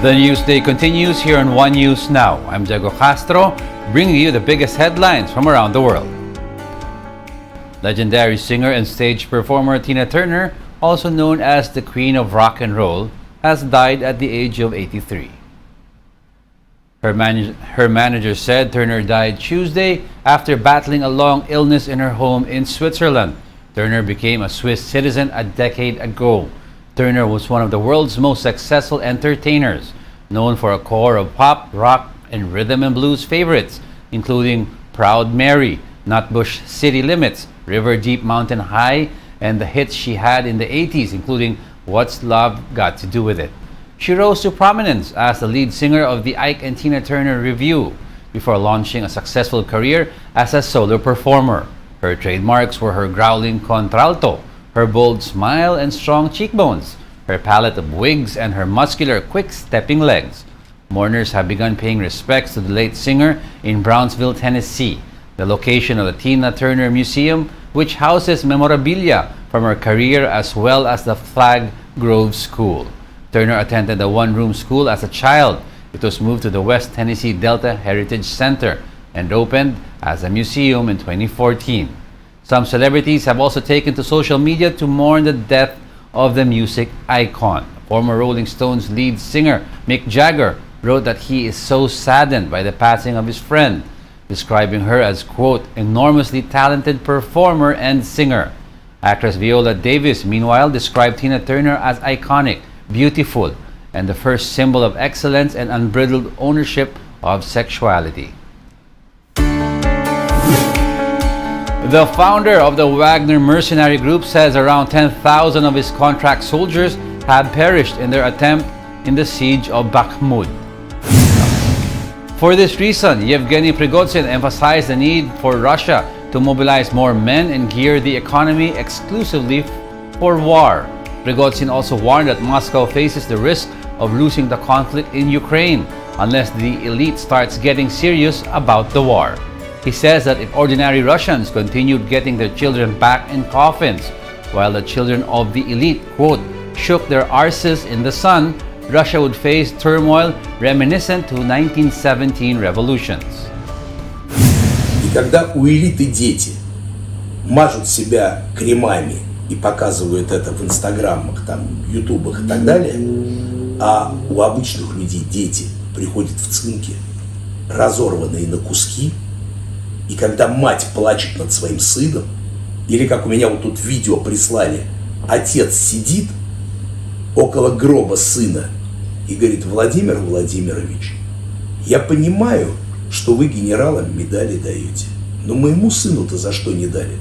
The news day continues here on One News Now. I'm Diego Castro, bringing you the biggest headlines from around the world. Legendary singer and stage performer Tina Turner, also known as the Queen of Rock and Roll, has died at the age of 83. Her manager said Turner died Tuesday after battling a long illness in her home in Switzerland. Turner became a Swiss citizen a decade ago. Turner was one of the world's most successful entertainers, known for a core of pop, rock, and rhythm and blues favorites, including Proud Mary, Nutbush City Limits, River Deep Mountain High, and the hits she had in the 80s, including What's Love Got to Do With It. She rose to prominence as the lead singer of the Ike and Tina Turner Revue before launching a successful career as a solo performer. Her trademarks were her growling contralto, her bold smile and strong cheekbones, her palette of wigs, and her muscular, quick-stepping legs. Mourners have begun paying respects to the late singer in Brownsville, Tennessee, the location of the Tina Turner Museum, which houses memorabilia from her career as well as the Flag Grove School. Turner attended a one-room school as a child. It was moved to the West Tennessee Delta Heritage Center and opened as a museum in 2014. Some celebrities have also taken to social media to mourn the death of the music icon. Former Rolling Stones lead singer Mick Jagger wrote that he is so saddened by the passing of his friend, describing her as, quote, enormously talented performer and singer. Actress Viola Davis, meanwhile, described Tina Turner as iconic, beautiful, and the first symbol of excellence and unbridled ownership of sexuality. The founder of the Wagner mercenary group says around 10,000 of his contract soldiers have perished in their attempt in the siege of Bakhmut. For this reason, Yevgeny Prigozhin emphasized the need for Russia to mobilize more men and gear the economy exclusively for war. Prigozhin also warned that Moscow faces the risk of losing the conflict in Ukraine unless the elite starts getting serious about the war. He says that if ordinary Russians continued getting their children back in coffins, while the children of the elite, quote, shook their arses in the sun, Russia would face turmoil reminiscent to 1917 revolutions. И когда у элиты дети мажут себя кремами и показывают это в инстаграмах, там, ютубах и так далее, а у обычных людей дети приходят в цинки, разорванные на куски, и когда мать плачет над своим сыном, или как у меня вот тут видео прислали, отец сидит около гроба сына и говорит: Владимир Владимирович, я понимаю, что вы генералам медали даете, но моему сыну-то за что не дали?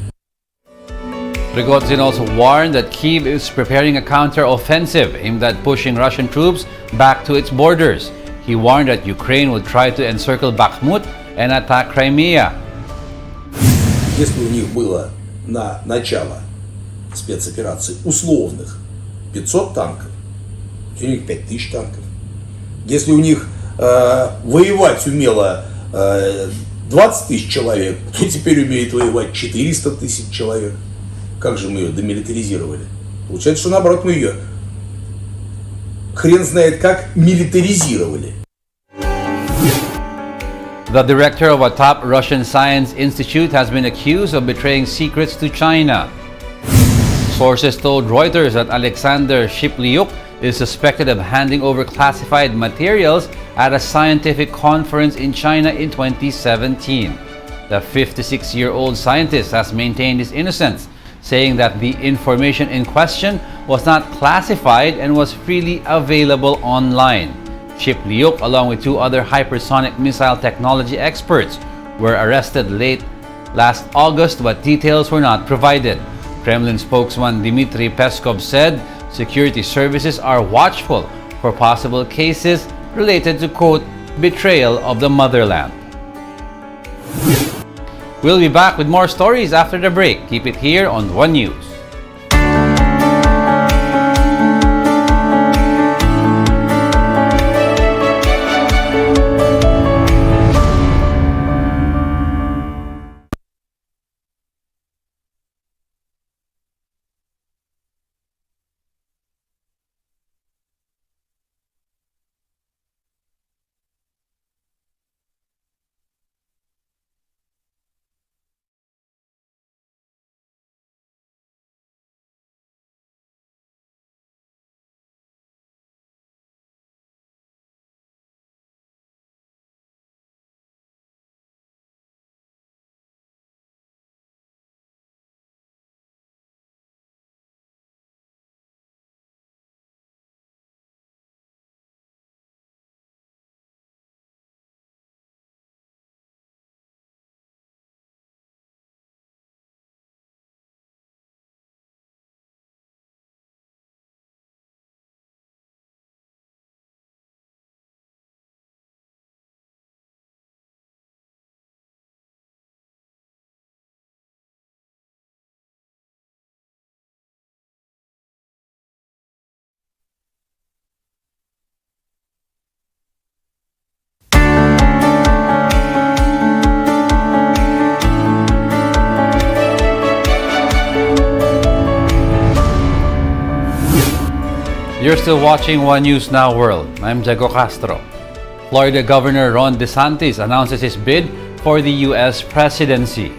Prigozhin also warned that Kyiv is preparing a counter-offensive aimed at pushing Russian troops back to its borders. He warned that Ukraine would try to encircle Bakhmut and attack Crimea. Если у них было на начало спецоперации условных 500 танков, у них 5000 танков. Если у них воевать умело 20 тысяч человек, то теперь умеет воевать 400 тысяч человек. Как же мы ее демилитаризировали? Получается, что наоборот мы ее хрен знает как милитаризировали. The director of a top Russian science institute has been accused of betraying secrets to China. Sources told Reuters that Alexander Shiplyuk is suspected of handing over classified materials at a scientific conference in China in 2017. The 56-year-old scientist has maintained his innocence, saying that the information in question was not classified and was freely available online. Shiplyuk, along with two other hypersonic missile technology experts, were arrested late last August, but details were not provided. Kremlin spokesman Dmitry Peskov said security services are watchful for possible cases related to, quote, betrayal of the motherland. We'll be back with more stories after the break. Keep it here on One News. You're still watching One News Now World. I'm Diego Castro. Florida Governor Ron DeSantis announces his bid for the U.S. presidency.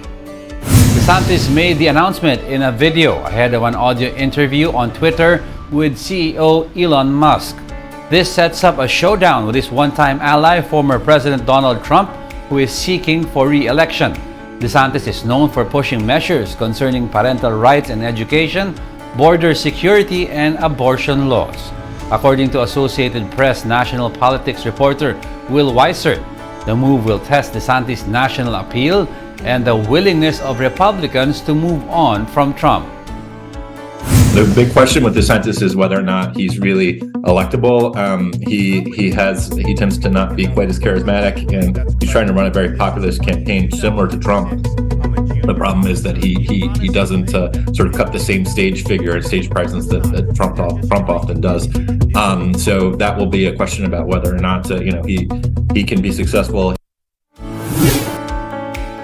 DeSantis made the announcement in a video ahead of an audio interview on Twitter with CEO Elon Musk. This sets up a showdown with his one-time ally, former President Donald Trump, who is seeking for re-election. DeSantis is known for pushing measures concerning parental rights and education, border security, and abortion laws. According to Associated Press national politics reporter Will Weiser, the move will test DeSantis' national appeal and the willingness of Republicans to move on from Trump. The big question with DeSantis is whether or not he's really electable. He tends to not be quite as charismatic, and he's trying to run a very populist campaign similar to Trump. The problem is that he doesn't sort of cut the same stage figure and stage presence that Trump often does. So that will be a question about whether or not he can be successful.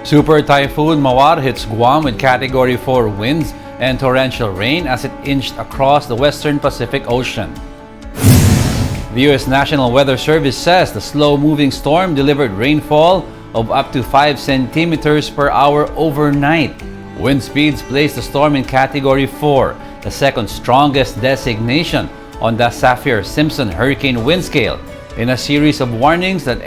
Super Typhoon Mawar hits Guam with Category 4 winds and torrential rain as it inched across the western Pacific Ocean. The U.S. National Weather Service says the slow-moving storm delivered rainfall of up to 5 centimeters per hour overnight. Wind speeds placed the storm in Category 4, the second strongest designation on the Saffir-Simpson hurricane wind scale, in a series of warnings that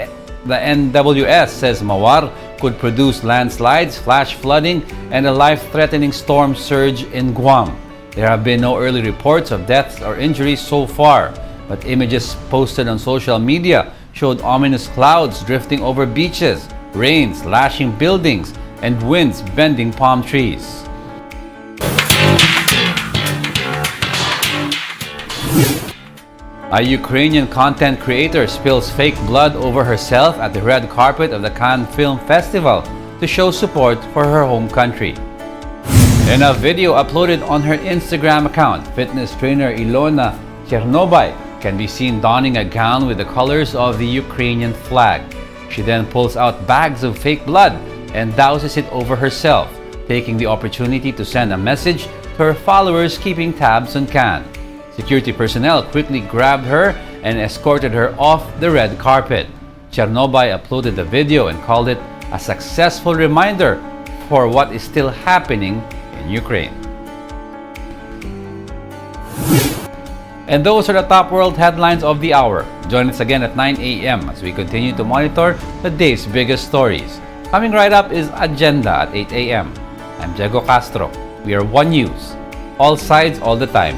the NWS says Mawar could produce landslides, flash flooding, and a life-threatening storm surge in Guam. There have been no early reports of deaths or injuries so far, but images posted on social media showed ominous clouds drifting over beaches, rain slashing buildings, and winds bending palm trees. A Ukrainian content creator spills fake blood over herself at the red carpet of the Cannes Film Festival to show support for her home country. In a video uploaded on her Instagram account, fitness trainer Ilona Chernobay can be seen donning a gown with the colors of the Ukrainian flag. She then pulls out bags of fake blood and douses it over herself, taking the opportunity to send a message to her followers keeping tabs on Cannes. Security personnel quickly grabbed her and escorted her off the red carpet. Chernobay uploaded the video and called it a successful reminder for what is still happening in Ukraine. And those are the top world headlines of the hour. Join us again at 9 a.m. as we continue to monitor the day's biggest stories. Coming right up is Agenda at 8 a.m. I'm Diego Castro. We are One News. All sides, all the time.